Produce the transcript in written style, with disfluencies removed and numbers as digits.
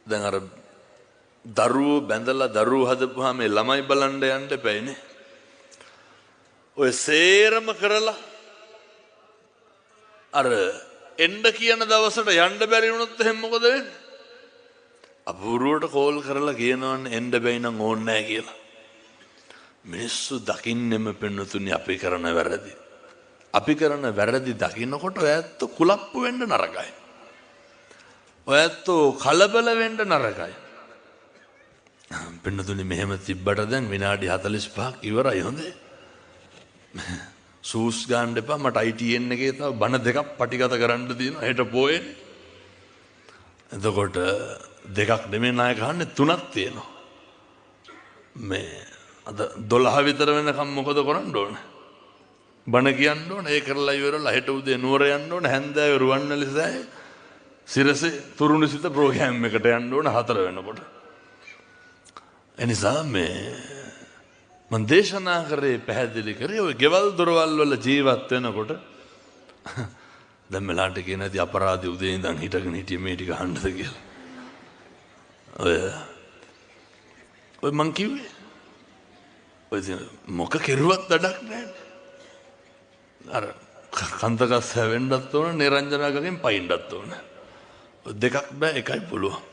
දැන් අර දරුවෝ බැඳලා දරුවෝ හදපුවාම මේ ළමයි බලන්න යන්න එපෑනේ. ඔය සේරම කරලා අර එන්න කියන දවසට යන්න බැරි වුණොත් එහෙනම් මොකද වෙන්නේ? අපූර්වට කෝල් කරලා කියනවනේ එන්න බැයි නම් ඕනේ නැහැ කියලා. මිනිස්සු දකින්නෙම පෙන්නතුනි අපි කරන වැරදි. අපි කරන වැරදි දකින්නකොට ඔයත් කුලප්පු වෙන්න නරකයි. ඔයත් කලබල වෙන්න නරකයි. පෙන්නතුනි මෙහෙම තිබ්බට දැන් විනාඩි 45ක් ඉවරයි හොඳේ. සූස් ගන්න එපා මට ITN එකේ තව බණ දෙකක් පටිගත කරන්න තියෙනවා හෙට පොයේනේ. එතකොට දෙකක් නෙමෙයි නායක අහන්නේ තුනක් තියෙනවා. මේ අද 12 විතර වෙනකම් මොකද කරන්න ඕන? බණ කියන්න ඕන. ඒ කරලා ඉවරලා හෙට උදේ නුවර යන්න ඕන. හැන්දෑවේ රුවන්වැලිසෑය සිරසේ තුරුණුසිත ප්‍රෝග්‍රෑම් එකට යන්න ඕන 4 වෙනකොට. එනිසා මේ මම දේශනා කරේ පැහැදිලි කරේ ඔය ගෙවල් දොරවල් වල ජීවත් වෙනකොට දැන් මෙලාට කියන දි අපරාධي උදේ ඉඳන් හිටගෙන හිටියේ මේ ටික අහන්නද කියලා. ඔය මං කිව්වේ ඔය මොක කෙරුවත් වැඩක් නැහැ. අර කන්දකස් හැවෙන්නත් ඕන නිරංජනාගගෙන් පයින්නත් ඕන. දෙකක් බෑ එකයි පුළුවන්.